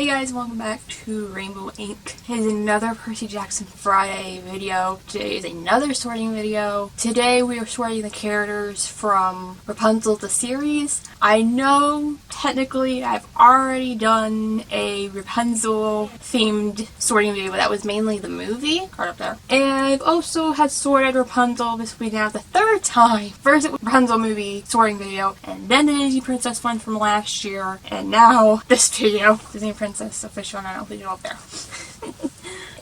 Hey guys, welcome back to Rainbow Ink. Here's another Percy Jackson Friday video. Today is another sorting video. Today we are sorting the characters from Rapunzel the series. I know technically I've already done a Rapunzel themed sorting video, but that was mainly the movie. Right up there. And I've also had sorted Rapunzel this week now the third time. First it was Rapunzel movie sorting video, and then the Disney Princess one from last year, and now this video. Disney Princess official, and I don't think it's up there.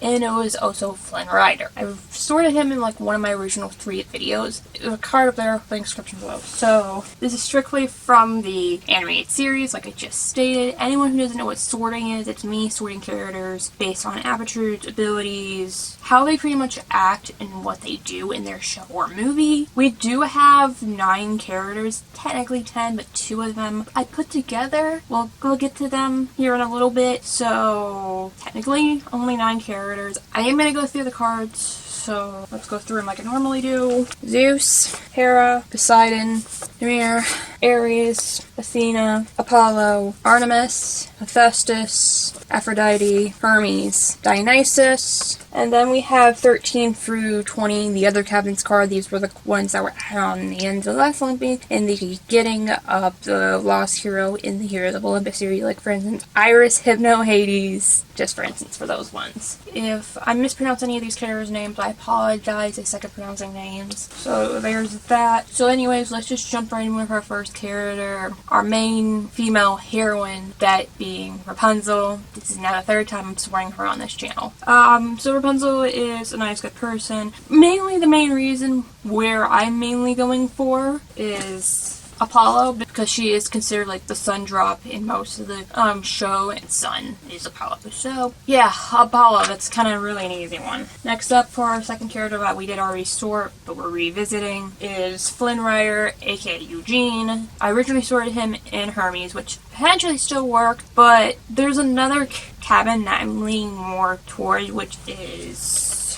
And it was also Flynn Rider. I've sorted him in like one of my original 3 videos. There's a card up there, link description below. So this is strictly from the animated series, like I just stated. Anyone who doesn't know what sorting is, it's me sorting characters based on attributes, abilities, how they pretty much act, and what they do in their show or movie. We do have 9 characters, technically 10, but 2 of them I put together. We'll get to them here in a little bit. So technically only 9 characters. I am going to go through the cards, so let's go through them like I normally do. Zeus, Hera, Poseidon, Ymir, Ares, Athena, Apollo, Artemis, Hephaestus, Aphrodite, Hermes, Dionysus, and then we have 13 through 20, the other captain's card. These were the ones that were added on the end of the last Olympic, in the beginning of the Lost Hero in the Heroes of Olympus series, like for instance, Iris, Hypno, Hades, just for instance for those ones. If I mispronounce any of these characters' names, I apologize, I suck at pronouncing names. So there's that. So anyways, let's just jump right in with our first character, our main female heroine, that being Rapunzel. This is now the 3rd time I'm sorting her on this channel. So Rapunzel is a nice, good person. Mainly the main reason where I'm mainly going for is Apollo, because she is considered like the sun drop in most of the show, and sun is Apollo. So yeah, Apollo, that's kind of really an easy one. Next up for our second character that we did already sort, but we're revisiting, is Flynn Rider, aka Eugene. I originally sorted him in Hermes, which potentially still work, but there's another cabin that I'm leaning more toward, which is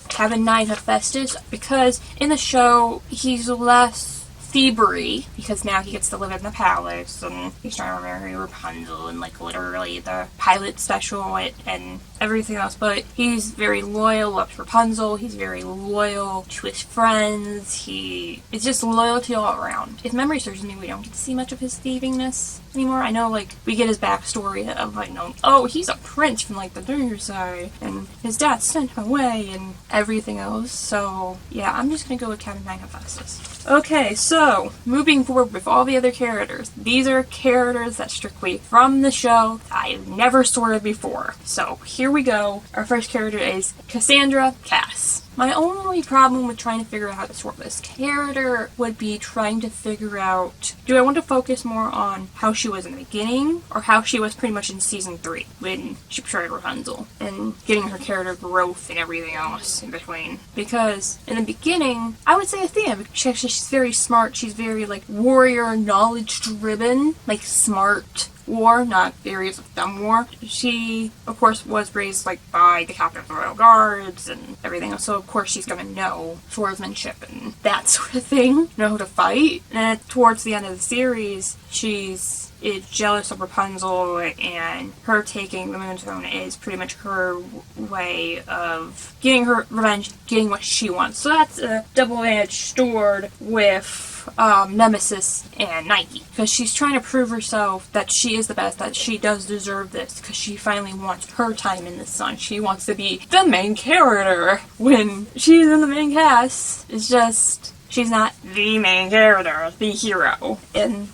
Cabin 9 Hephaestus, because in the show he's less thievery, because now he gets to live in the palace and he's trying to marry Rapunzel and like literally the pilot special and everything else, but he's very loyal, loves Rapunzel, he's very loyal to his friends, it's just loyalty all around. If memory serves me, we don't get to see much of his thievingness anymore. I know like we get his backstory of like, oh, he's a prince from like the dark side and his dad sent him away and everything else. So yeah, I'm just gonna go with Cabin 9 Hephaestus. Okay, so moving forward with all the other characters, these are characters that strictly from the show I've never sorted before. So here we go. Our first character is Cassandra Cass. My only problem with trying to figure out how to sort this character would be trying to figure out, do I want to focus more on how she was in the beginning, or how she was pretty much in season 3 when she portrayed Rapunzel, and getting her character growth and everything else in between. Because in the beginning, I would say Athena, because she's very smart, she's very like warrior, knowledge driven, like smart war, not areas of dumb war. She, of course, was raised like by the captain of the royal guards and everything else, so of course she's gonna know swordsmanship and that sort of thing, know how to fight. And towards the end of the series, she's jealous of Rapunzel, and her taking the Moonstone is pretty much her way of getting her revenge, getting what she wants. So that's a double-edged sword with Nemesis and Nike, because she's trying to prove herself that she is the best, that she does deserve this, because she finally wants her time in the sun. She wants to be the main character when she's in the main cast. It's just, she's not the main character, the hero. And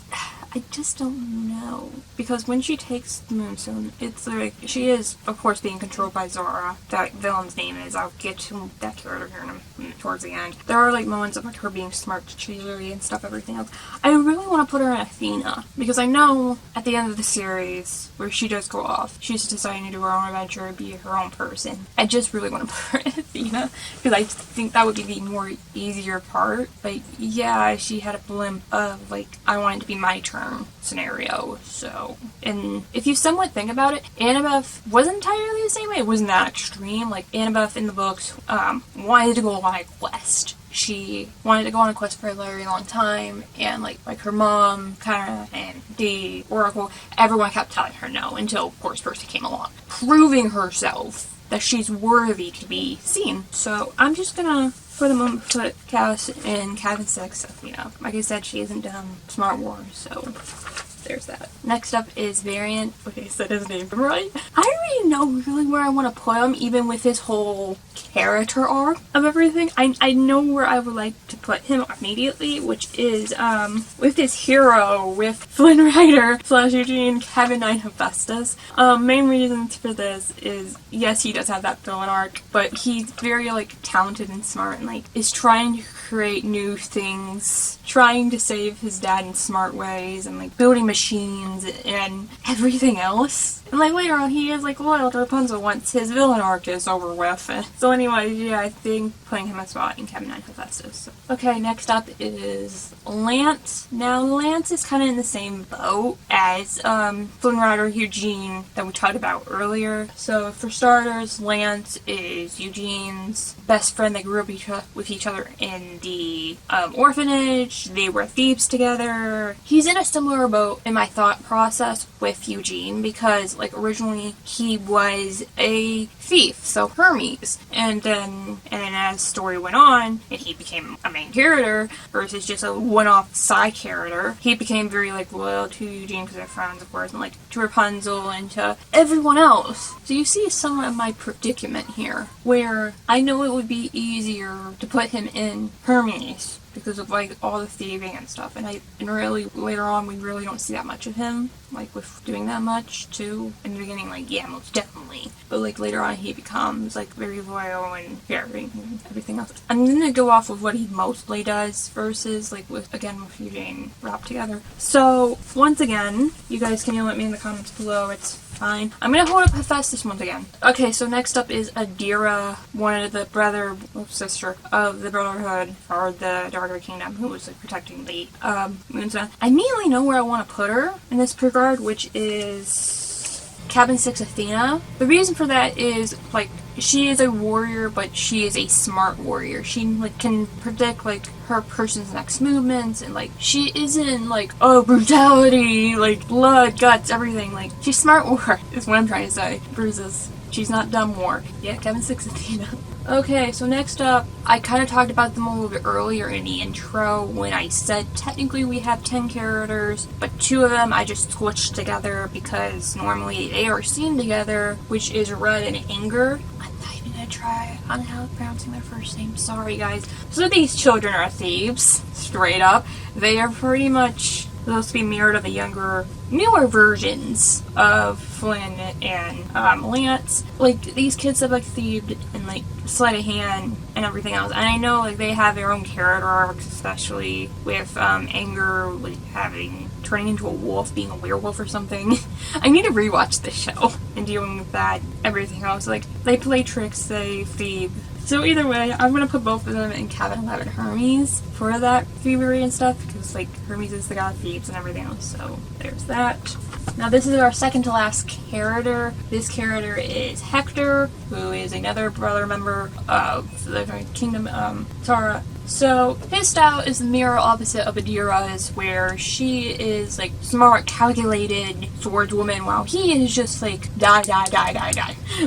I just don't know, because when she takes the Moonstone, it's like, she is, of course, being controlled by Zora. That villain's name is, I'll get to that character here towards the end. There are, like, moments of, like, her being smart, cheery, and stuff, everything else. I really want to put her in Athena, because I know, at the end of the series, where she does go off, she's deciding to do her own adventure and be her own person. I just really want to put her in Athena, because I think that would be the more easier part. Like, yeah, she had a blimp of, like, I want it to be my turn scenario. So, and if you somewhat think about it, Annabeth wasn't entirely the same way. It wasn't that extreme. Like, Annabeth in the books wanted to go on a quest. she wanted to go on a quest for a very long time, and like her mom, kind of, and the Oracle, everyone kept telling her no until, of course, Percy came along, proving herself that she's worthy to be seen. So I'm just gonna, for the moment, put Cass in Cabin 6 Athena. Like I said, she isn't dumb, smart war, so there's that. Next up is Variant. Okay, so his name right. I don't even know really where I want to put him, even with his whole character arc of everything. I know where I would like to put him immediately, which is with his hero, with Flynn Rider / Eugene, Kevin Knight Hephaestus. Main reasons for this is, yes, he does have that villain arc, but he's very like talented and smart, and like is trying to create new things, trying to save his dad in smart ways, and like building machines and everything else. And like later on, he is like loyal to Rapunzel once his villain arc is over with. So anyway, yeah, I think putting him a spot in Kevin Knight Hephaestus. Okay, next up is Lance. Now Lance is kind of in the same boat as Flynn Rider Eugene that we talked about earlier. So for starters, Lance is Eugene's best friend. They grew up with each other in the orphanage. They were thieves together. He's in a similar boat in my thought process with Eugene, because like originally he was a thief, so Hermes, and then as the story went on and he became a main character versus just a one-off side character, he became very like loyal to Eugene because they're friends, of course, and like to Rapunzel and to everyone else. So you see some of my predicament here, where I know it would be easier to put him in Hermes because of like all the thieving and stuff, and really later on we really don't see that much of him, like with doing that much too. In the beginning, like, yeah, most definitely, but like later on he becomes like very loyal and caring and everything else. I'm gonna go off of what he mostly does versus like with Eugene wrapped together. So once again, you guys can yell at me in the comments below, it's fine. I'm gonna hold up Hephaestus once again. Okay, so next up is Adira, one of the sister of the Brotherhood, or the Darker Kingdom, who was like protecting the Moonstone. I immediately know where I want to put her in this regard, which is Cabin 6 Athena. The reason for that is like she is a warrior, but she is a smart warrior. She like can predict like her person's next movements, and like she isn't like, oh, brutality, like blood, guts, everything. Like she's smart war is what I'm trying to say. Versus she's not dumb war. Yeah, Cabin 6 Athena. Okay, so next up, I kind of talked about them a little bit earlier in the intro when I said technically we have 10 characters, but 2 of them I just switched together because normally they are seen together, which is Red and Anger. I'm not even gonna try on how pronouncing their first name, sorry guys. So these children are thieves, straight up. They are pretty much supposed to be mirrored of the newer versions of Flynn and Lance. Like, these kids have like thieved and like sleight of hand and everything else, and I know like they have their own character arcs, especially with Anger like turning into a wolf, being a werewolf or something. I need to rewatch this show and dealing with that, everything else. Like, they play tricks, they thieve. So either way, I'm gonna put both of them in Cabin 11 Hermes for that thievery and stuff, because like Hermes is the god of thieves and everything else, so there's that. Now this is our second to last character. This character is Hector, who is another brother member of the Kingdom, Tara. So his style is the mirror opposite of Adira's, where she is like smart, calculated swordswoman, while he is just like die.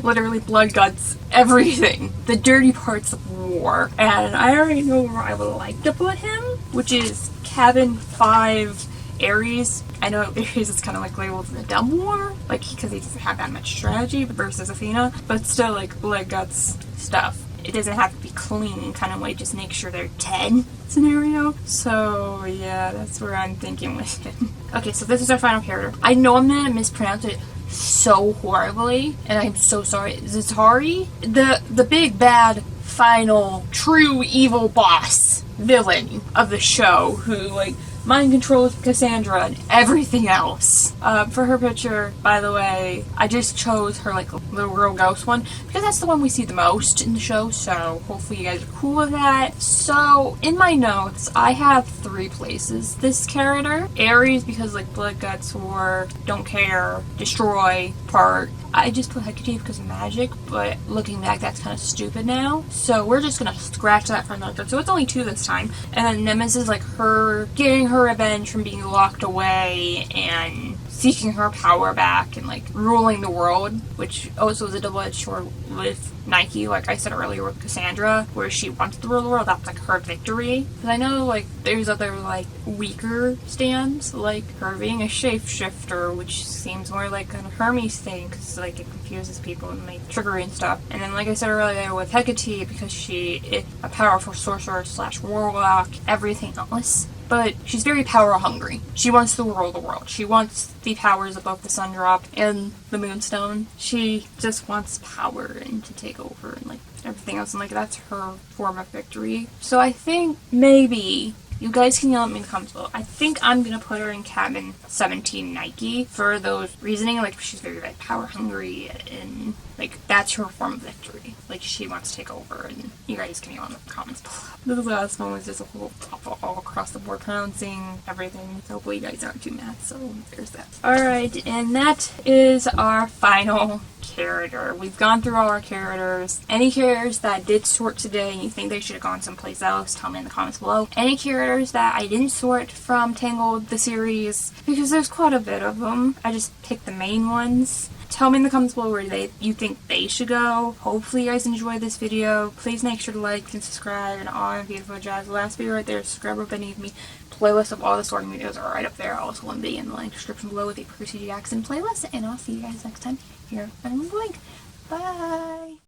Literally blood, guts, everything. The dirty parts of war. And I already know where I would like to put him, which is Cabin 5 Ares. I know Ares is kind of like labeled the dumb war, like because he doesn't have that much strategy versus Athena, but still like blood, guts stuff. It doesn't have to be clean kind of way, just make sure they're dead scenario. So yeah, that's where I'm thinking with him. Okay, so this is our final character. I know I'm gonna mispronounce it so horribly, and I'm so sorry. Zitari, the big bad final true evil boss villain of the show, who like mind controls Cassandra and everything else. For her picture, by the way, I just chose her like little girl ghost one because that's the one we see the most in the show, so hopefully you guys are cool with that. So in my notes, I have 3 places this character. Aries because like blood, guts, war, don't care, destroy, part. I just put Hecate because of magic, but looking back, that's kind of stupid now. So we're just gonna scratch that from the. So it's only 2 this time. And then Nemesis, like her getting her revenge from being locked away and seeking her power back and like ruling the world, which also is a double-edged sword with Nike, like I said earlier with Cassandra, where she wants to rule the world. That's like her victory. Because I know like there's other like weaker stands, like her being a shapeshifter, which seems more like a Hermes thing because like it confuses people and like trickery and stuff. And then like I said earlier with Hecate, because she is a powerful sorcerer / warlock, everything else. But she's very power hungry. She wants to rule the world. She wants the powers of both the sun drop and the moonstone. She just wants power and to take over and like everything else, and like that's her form of victory. So I think maybe you guys can yell at me in the comments below. I think I'm gonna put her in cabin 17 Nike for those reasoning. Like she's very like power hungry and like that's her form of victory. Like she wants to take over, and you guys can yell in the comments below. The last one was just a whole all across the board pronouncing everything. So hopefully you guys aren't too mad. So there's that. Alright, and that is our final character. We've gone through all our characters. Any characters that did sort today and you think they should have gone someplace else, tell me in the comments below. Any characters that I didn't sort from Tangled the series, because there's quite a bit of them. I just picked the main ones. Tell me in the comments below where you think they should go. Hopefully you guys enjoyed this video. Please make sure to like and subscribe and all that beautiful jazz. The last video right there, subscribe beneath me. Playlist of all the sorting videos are right up there. I'll also be in the link description below with a Percy Jackson playlist. And I'll see you guys next time here on the link. Bye!